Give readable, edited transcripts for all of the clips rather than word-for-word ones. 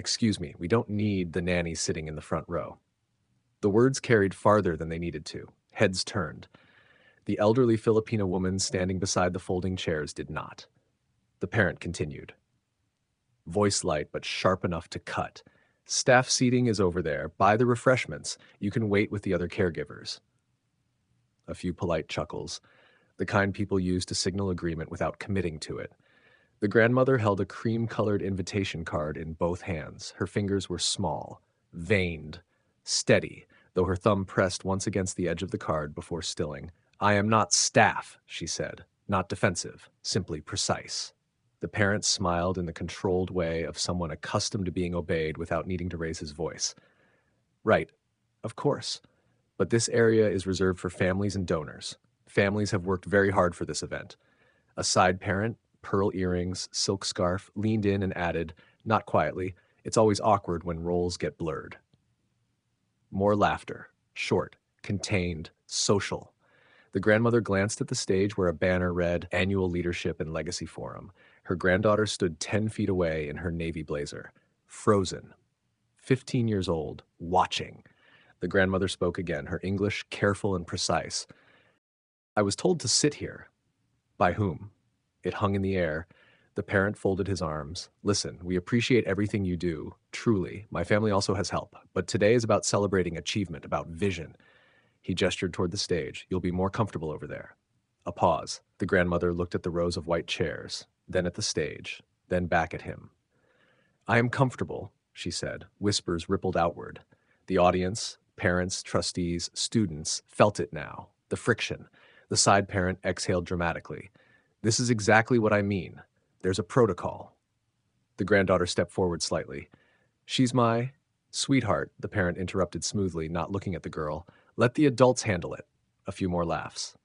Excuse me, we don't need the nanny sitting in the front row. The words carried farther than they needed to. Heads turned. The elderly Filipina woman standing beside the folding chairs did not. The parent continued. Voice light, but sharp enough to cut. Staff seating is over there. Buy the refreshments. You can wait with the other caregivers. A few polite chuckles, the kind people use to signal agreement without committing to it. The grandmother held a cream-colored invitation card in both hands. Her fingers were small, veined, steady, though her thumb pressed once against the edge of the card before stilling. I am not staff, she said, not defensive, simply precise. The parent smiled in the controlled way of someone accustomed to being obeyed without needing to raise his voice. Right, of course. But this area is reserved for families and donors. Families have worked very hard for this event. A side parent, pearl earrings, silk scarf, leaned in and added, not quietly, it's always awkward when roles get blurred. More laughter, short, contained, social. The grandmother glanced at the stage where a banner read Annual Leadership and Legacy Forum. Her granddaughter stood 10 feet away in her navy blazer, frozen, 15 years old, watching. The grandmother spoke again, her English careful and precise. I was told to sit here. By whom? It hung in the air. The parent folded his arms. Listen, we appreciate everything you do, truly. My family also has help. But today is about celebrating achievement, about vision. He gestured toward the stage. You'll be more comfortable over there. A pause. The grandmother looked at the rows of white chairs, then at the stage, then back at him. I am comfortable, she said. Whispers rippled outward. The audience, parents, trustees, students, felt it now. The friction. The side parent exhaled dramatically. This is exactly what I mean. There's a protocol. The granddaughter stepped forward slightly. She's my sweetheart, the parent interrupted smoothly, not looking at the girl. Let the adults handle it. A few more laughs.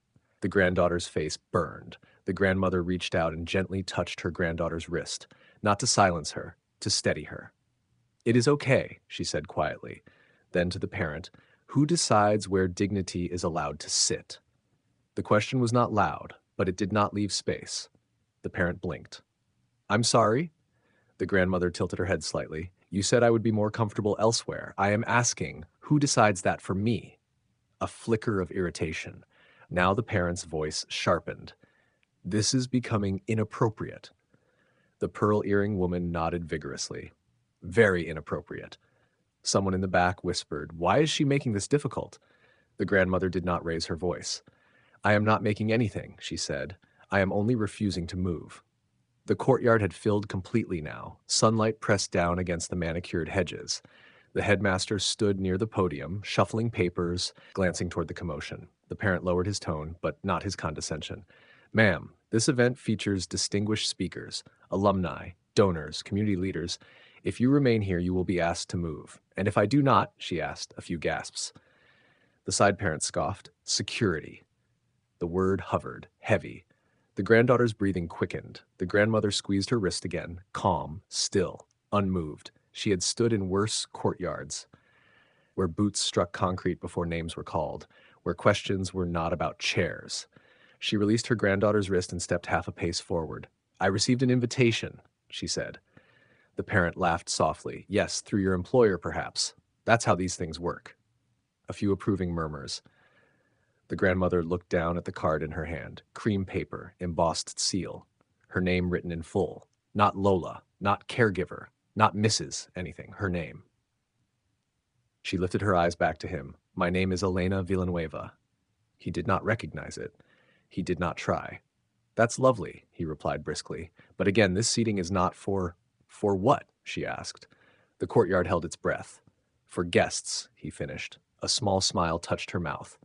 The granddaughter's face burned. The grandmother reached out and gently touched her granddaughter's wrist, not to silence her, to steady her. It is okay, she said quietly. Then to the parent, who decides where dignity is allowed to sit? The question was not loud, but it did not leave space. The parent blinked. I'm sorry? The grandmother tilted her head slightly. You said I would be more comfortable elsewhere. I am asking, who decides that for me? A flicker of irritation. Now the parent's voice sharpened. This is becoming inappropriate. The pearl earring woman nodded vigorously. Very inappropriate. Someone in the back whispered, Why is she making this difficult? The grandmother did not raise her voice. I am not making anything, she said. I am only refusing to move. The courtyard had filled completely now, sunlight pressed down against the manicured hedges. The headmaster stood near the podium, shuffling papers, glancing toward the commotion. The parent lowered his tone, but not his condescension. Ma'am, this event features distinguished speakers, alumni, donors, community leaders. If you remain here, you will be asked to move. And if I do not, she asked, a few gasps. The side parent scoffed. Security. The word hovered, heavy. The granddaughter's breathing quickened. The grandmother squeezed her wrist again, calm, still, unmoved. She had stood in worse courtyards, where boots struck concrete before names were called, where questions were not about chairs. She released her granddaughter's wrist and stepped half a pace forward. I received an invitation, she said. The parent laughed softly. Yes, through your employer, perhaps. That's how these things work. A few approving murmurs. The grandmother looked down at the card in her hand. Cream paper, embossed seal. Her name written in full. Not Lola, not caregiver, not Mrs. anything, her name. She lifted her eyes back to him. My name is Elena Villanueva. He did not recognize it. He did not try. That's lovely, he replied briskly. But again, this seating is not for what? She asked. The courtyard held its breath. For guests, he finished. A small smile touched her mouth.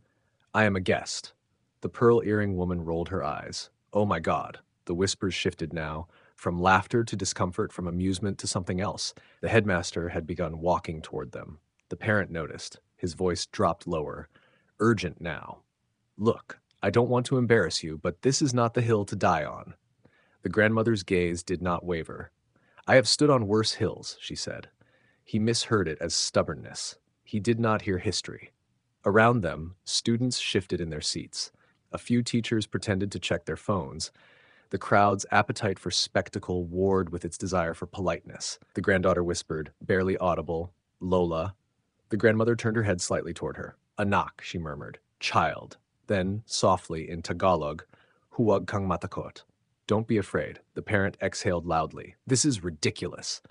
I am a guest. The pearl earring woman rolled her eyes. Oh my God. The whispers shifted now, from laughter to discomfort, from amusement to something else. The headmaster had begun walking toward them. The parent noticed. His voice dropped lower. Urgent now. Look, I don't want to embarrass you, but this is not the hill to die on. The grandmother's gaze did not waver. I have stood on worse hills, she said. He misheard it as stubbornness. He did not hear history. Around them, students shifted in their seats. A few teachers pretended to check their phones. The crowd's appetite for spectacle warred with its desire for politeness. The granddaughter whispered, barely audible, "Lola." The grandmother turned her head slightly toward her. "Anak," she murmured. "Child." Then, softly, in Tagalog, "Huwag kang matakot." "Don't be afraid." The parent exhaled loudly. "This is ridiculous."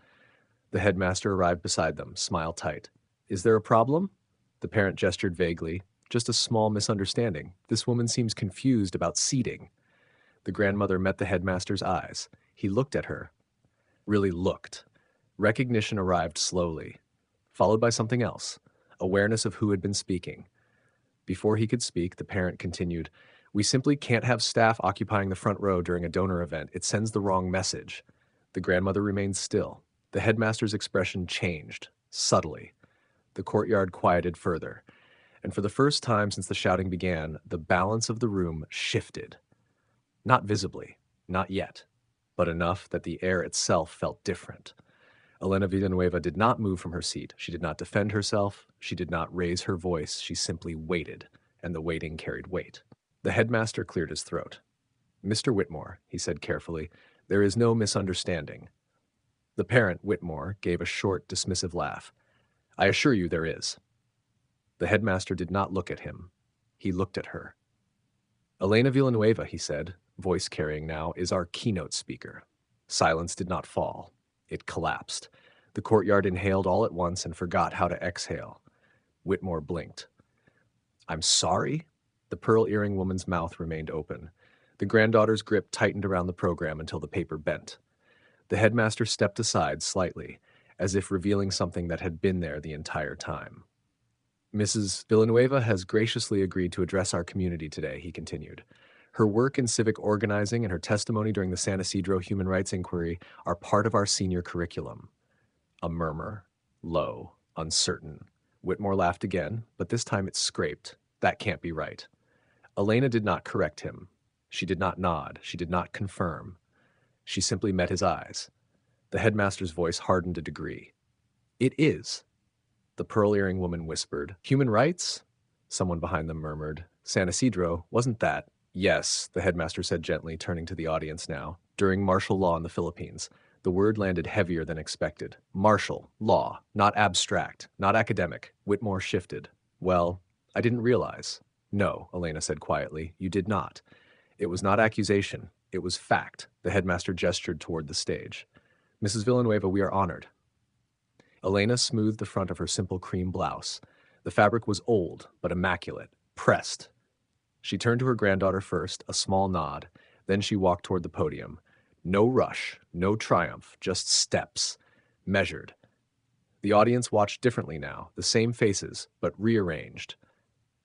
The headmaster arrived beside them, smile tight. "Is there a problem?" The parent gestured vaguely. "Just a small misunderstanding. This woman seems confused about seating." The grandmother met the headmaster's eyes. He looked at her. Really looked. Recognition arrived slowly, followed by something else, awareness of who had been speaking. Before he could speak, the parent continued, "We simply can't have staff occupying the front row during a donor event. It sends the wrong message." The grandmother remained still. The headmaster's expression changed, subtly. The courtyard quieted further, and for the first time since the shouting began, the balance of the room shifted. Not visibly, not yet, but enough that the air itself felt different. Elena Villanueva did not move from her seat. She did not defend herself. She did not raise her voice. She simply waited, and the waiting carried weight. The headmaster cleared his throat. "Mr. Whitmore," he said carefully, "there is no misunderstanding." The parent, Whitmore, gave a short, dismissive laugh. "I assure you there is." The headmaster did not look at him. He looked at her. "Elena Villanueva," he said, voice carrying now, "is our keynote speaker." Silence did not fall. It collapsed. The courtyard inhaled all at once and forgot how to exhale. Whitmore blinked. "I'm sorry?" The pearl earring woman's mouth remained open. The granddaughter's grip tightened around the program until the paper bent. The headmaster stepped aside slightly, as if revealing something that had been there the entire time. "Mrs. Villanueva has graciously agreed to address our community today," he continued. "Her work in civic organizing and her testimony during the San Isidro Human Rights Inquiry are part of our senior curriculum." A murmur, low, uncertain. Whitmore laughed again, but this time it scraped. "That can't be right." Elena did not correct him. She did not nod. She did not confirm. She simply met his eyes. The headmaster's voice hardened a degree. "It is." The pearl earring woman whispered. "Human rights?" Someone behind them murmured. "San Isidro, wasn't that?" "Yes," the headmaster said gently, turning to the audience now. "During martial law in the Philippines." The word landed heavier than expected. Martial, law, not abstract, not academic. Whitmore shifted. "Well, I didn't realize." "No," Elena said quietly, "you did not. It was not accusation. It was fact." The headmaster gestured toward the stage. "Mrs. Villanueva, we are honored." Elena smoothed the front of her simple cream blouse. The fabric was old, but immaculate, pressed. She turned to her granddaughter first, a small nod. Then she walked toward the podium. No rush, no triumph, just steps. Measured. The audience watched differently now, the same faces, but rearranged.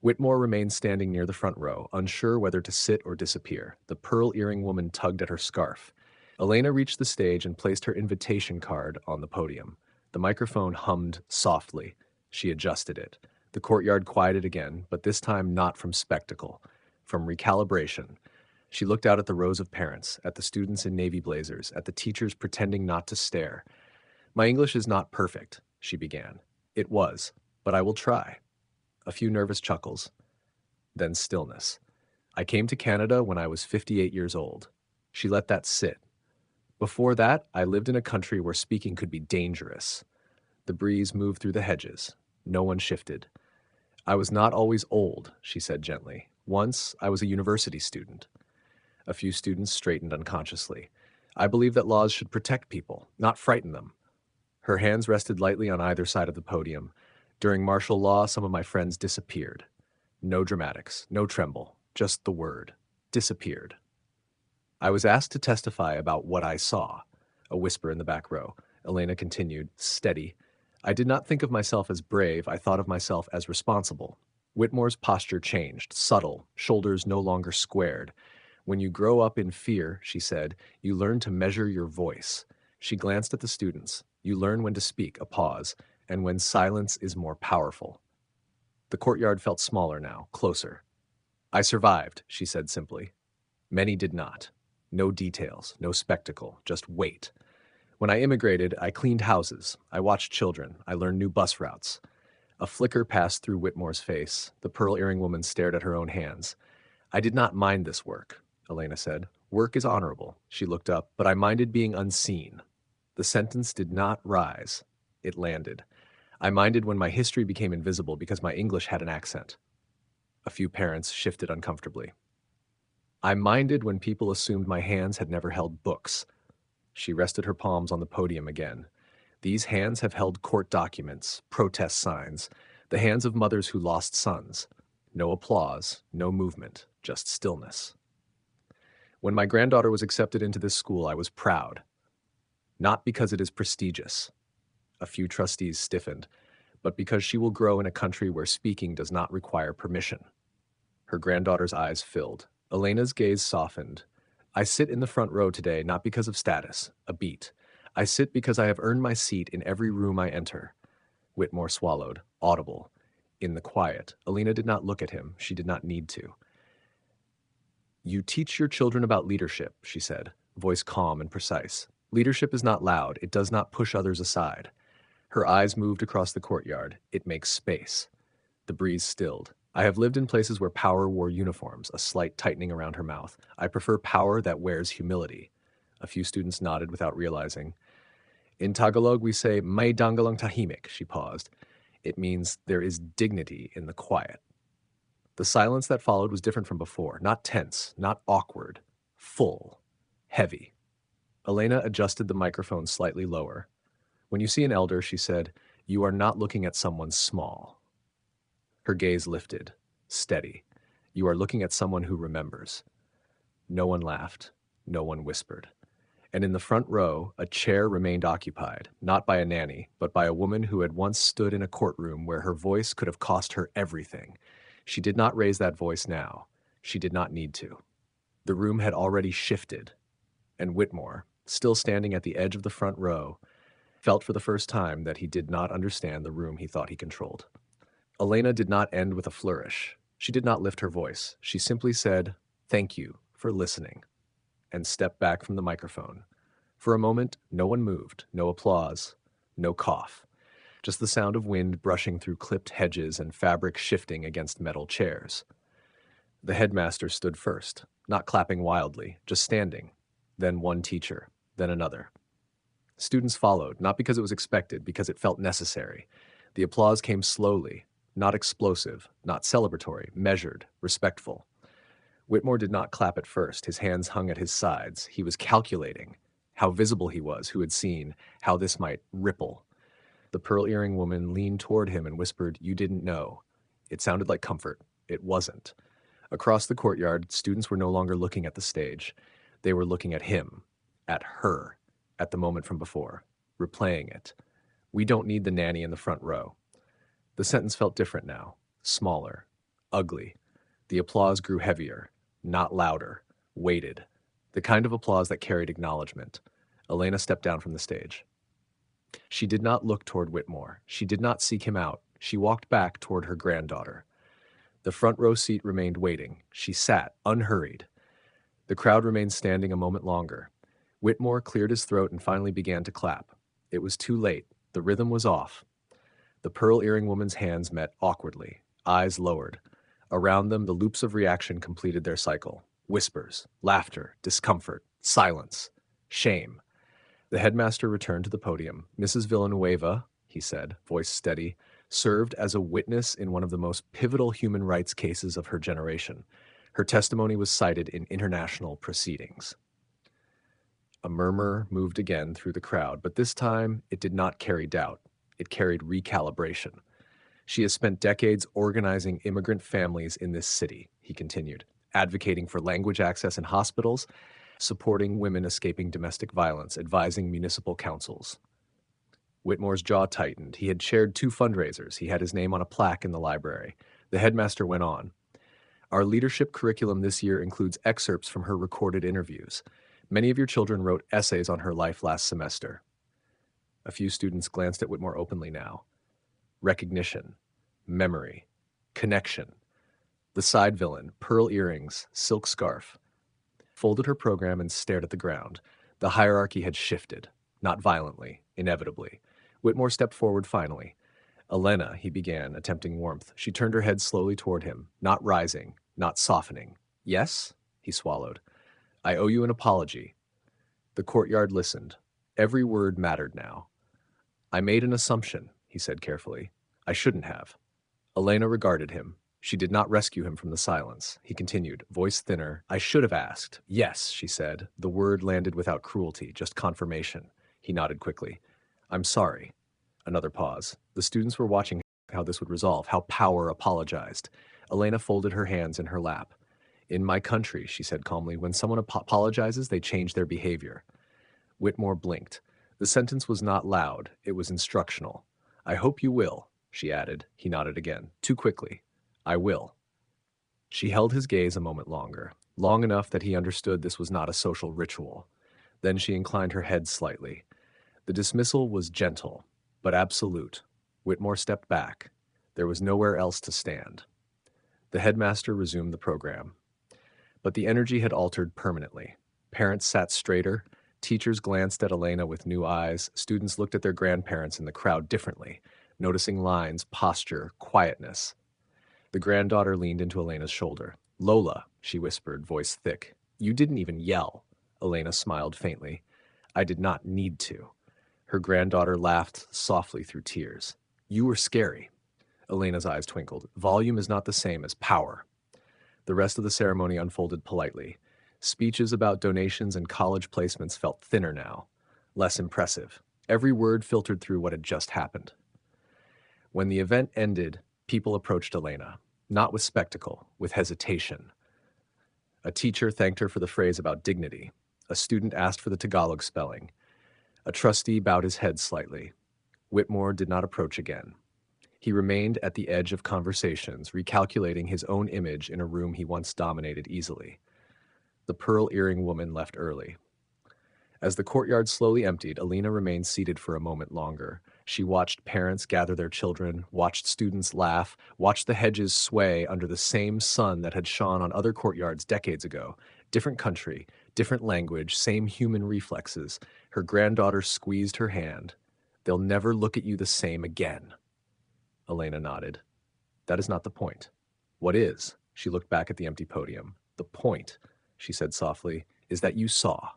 Whitmore remained standing near the front row, unsure whether to sit or disappear. The pearl earring woman tugged at her scarf. Elena reached the stage and placed her invitation card on the podium. The microphone hummed softly. She adjusted it. The courtyard quieted again, but this time not from spectacle, from recalibration. She looked out at the rows of parents, at the students in navy blazers, at the teachers pretending not to stare. "My English is not perfect," she began. "It was, but I will try." A few nervous chuckles. Then stillness. "I came to Canada when I was 58 years old." She let that sit. "Before that, I lived in a country where speaking could be dangerous." The breeze moved through the hedges. No one shifted. "I was not always old," she said gently. "Once, I was a university student." A few students straightened unconsciously. "I believe that laws should protect people, not frighten them." Her hands rested lightly on either side of the podium. "During martial law, some of my friends disappeared." No dramatics, no tremble, just the word. Disappeared. "I was asked to testify about what I saw." A whisper in the back row. Elena continued, steady. "I did not think of myself as brave. I thought of myself as responsible." Whitmore's posture changed, subtle, shoulders no longer squared. "When you grow up in fear," she said, "you learn to measure your voice." She glanced at the students. "You learn when to speak," a pause, "and when silence is more powerful." The courtyard felt smaller now, closer. "I survived," she said simply. Many did not. No details, no spectacle, just weight. "When I immigrated, I cleaned houses. I watched children. I learned new bus routes." A flicker passed through Whitmore's face. The pearl earring woman stared at her own hands. "I did not mind this work," Elena said. Work is honorable. She looked up, but I minded being unseen. The sentence did not rise. It landed. I minded when my history became invisible because my English had an accent. A few parents shifted uncomfortably. I minded when people assumed my hands had never held books. She rested her palms on the podium again. These hands have held court documents, protest signs, the hands of mothers who lost sons. No applause, no movement, just stillness. When my granddaughter was accepted into this school, I was proud. Not because it is prestigious. A few trustees stiffened, but because she will grow in a country where speaking does not require permission. Her granddaughter's eyes filled. Elena's gaze softened. I sit in the front row today not because of status, a beat. I sit because I have earned my seat in every room I enter. Whitmore swallowed, audible. In the quiet, Elena did not look at him. She did not need to. You teach your children about leadership, she said, voice calm and precise. Leadership is not loud. It does not push others aside. Her eyes moved across the courtyard. It makes space. The breeze stilled. I have lived in places where power wore uniforms, a slight tightening around her mouth. I prefer power that wears humility. A few students nodded without realizing. In Tagalog, we say, may dangalang tahimik, she paused. It means there is dignity in the quiet. The silence that followed was different from before, not tense, not awkward, full, heavy. Elena adjusted the microphone slightly lower. When you see an elder, she said, you are not looking at someone small. Her gaze lifted, steady. You are looking at someone who remembers. No one laughed. No one whispered. And in the front row, a chair remained occupied, not by a nanny, but by a woman who had once stood in a courtroom where her voice could have cost her everything. She did not raise that voice now. She did not need to. The room had already shifted, and Whitmore, still standing at the edge of the front row, felt for the first time that he did not understand the room he thought he controlled. Elena did not end with a flourish. She did not lift her voice. She simply said, "Thank you for listening," and stepped back from the microphone. For a moment, no one moved, no applause, no cough. Just the sound of wind brushing through clipped hedges and fabric shifting against metal chairs. The headmaster stood first, not clapping wildly, just standing. Then one teacher, then another. Students followed, not because it was expected, because it felt necessary. The applause came slowly, not explosive, not celebratory, measured, respectful. Whitmore did not clap at first. His hands hung at his sides. He was calculating how visible he was, who had seen, how this might ripple. The pearl earring woman leaned toward him and whispered, "You didn't know." It sounded like comfort. It wasn't. Across the courtyard, students were no longer looking at the stage. They were looking at him, at her, at the moment from before, replaying it. We don't need the nanny in the front row. The sentence felt different now, smaller, ugly. The applause grew heavier, not louder, weighted. The kind of applause that carried acknowledgement. Elena stepped down from the stage. She did not look toward Whitmore. She did not seek him out. She walked back toward her granddaughter. The front row seat remained waiting. She sat, unhurried. The crowd remained standing a moment longer. Whitmore cleared his throat and finally began to clap. It was too late. The rhythm was off. The pearl earring woman's hands met awkwardly, eyes lowered. Around them, the loops of reaction completed their cycle. Whispers, laughter, discomfort, silence, shame. The headmaster returned to the podium. Mrs. Villanueva, he said, voice steady, served as a witness in one of the most pivotal human rights cases of her generation. Her testimony was cited in international proceedings. A murmur moved again through the crowd, but this time it did not carry doubt. It carried recalibration. She has spent decades organizing immigrant families in this city, he continued, advocating for language access in hospitals, supporting women escaping domestic violence, advising municipal councils. Whitmore's jaw tightened. He had chaired 2 fundraisers. He had his name on a plaque in the library. The headmaster went on. Our leadership curriculum this year includes excerpts from her recorded interviews. Many of your children wrote essays on her life last semester. A few students glanced at Whitmore openly now. Recognition, memory, connection. The side villain, pearl earrings, silk scarf, folded her program and stared at the ground. The hierarchy had shifted, not violently, inevitably. Whitmore stepped forward finally. Elena, he began, attempting warmth. She turned her head slowly toward him, not rising, not softening. Yes? He swallowed. I owe you an apology. The courtyard listened. Every word mattered now. I made an assumption, he said carefully. I shouldn't have. Elena regarded him. She did not rescue him from the silence. He continued, voice thinner. I should have asked. Yes, she said. The word landed without cruelty, just confirmation. He nodded quickly. I'm sorry. Another pause. The students were watching how this would resolve, how power apologized. Elena folded her hands in her lap. In my country, she said calmly, when someone apologizes, they change their behavior. Whitmore blinked. The sentence was not loud. It was instructional. I hope you will, she added. He nodded again. Too quickly. I will. She held his gaze a moment longer, long enough that he understood this was not a social ritual. Then she inclined her head slightly. The dismissal was gentle, but absolute. Whitmore stepped back. There was nowhere else to stand. The headmaster resumed the program. But the energy had altered permanently. Parents sat straighter. Teachers glanced at Elena with new eyes. Students looked at their grandparents in the crowd differently, noticing lines, posture, quietness. The granddaughter leaned into Elena's shoulder. Lola, she whispered, voice thick. You didn't even yell. Elena smiled faintly. I did not need to. Her granddaughter laughed softly through tears. You were scary. Elena's eyes twinkled. Volume is not the same as power. The rest of the ceremony unfolded politely. Speeches about donations and college placements felt thinner now, less impressive. Every word filtered through what had just happened. When the event ended, people approached Elena, not with spectacle, with hesitation. A teacher thanked her for the phrase about dignity. A student asked for the Tagalog spelling. A trustee bowed his head slightly. Whitmore did not approach again. He remained at the edge of conversations, recalculating his own image in a room he once dominated easily. The pearl earring woman left early. As the courtyard slowly emptied, Elena remained seated for a moment longer. She watched parents gather their children, watched students laugh, watched the hedges sway under the same sun that had shone on other courtyards decades ago. Different country, different language, same human reflexes. Her granddaughter squeezed her hand. They'll never look at you the same again. Elena nodded. That is not the point. What is? She looked back at the empty podium. The point, she said softly, is that you saw.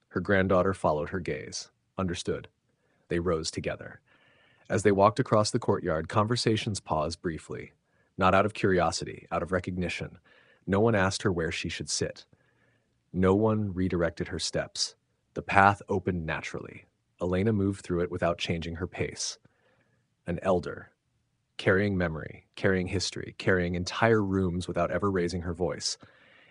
Her granddaughter followed her gaze. Understood. They rose together. As they walked across the courtyard, conversations paused briefly. Not out of curiosity, out of recognition. No one asked her where she should sit. No one redirected her steps. The path opened naturally. Elena moved through it without changing her pace. An elder, carrying memory, carrying history, carrying entire rooms without ever raising her voice.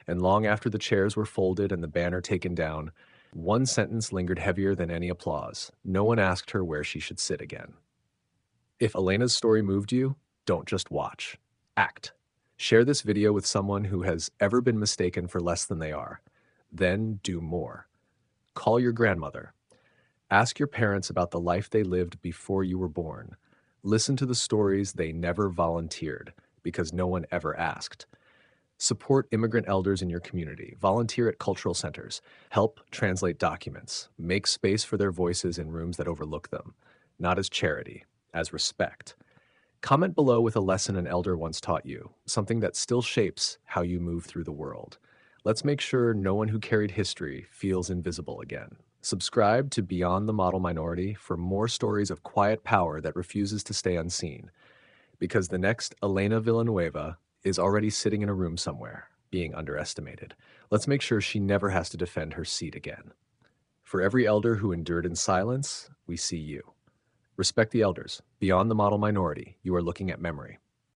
And long after the chairs were folded and the banner taken down, one sentence lingered heavier than any applause. No one asked her where she should sit again. If Elena's story moved you, don't just watch. Act. Share this video with someone who has ever been mistaken for less than they are. Then do more. Call your grandmother. Ask your parents about the life they lived before you were born. Listen to the stories they never volunteered because no one ever asked. Support immigrant elders in your community. Volunteer at cultural centers. Help translate documents. Make space for their voices in rooms that overlook them. Not as charity, as respect. Comment below with a lesson an elder once taught you, something that still shapes how you move through the world. Let's make sure no one who carried history feels invisible again. Subscribe to Beyond the Model Minority for more stories of quiet power that refuses to stay unseen. Because the next Elena Villanueva is already sitting in a room somewhere, being underestimated. Let's make sure she never has to defend her seat again. For every elder who endured in silence, we see you. Respect the elders. Beyond the Model Minority, you are looking at memory.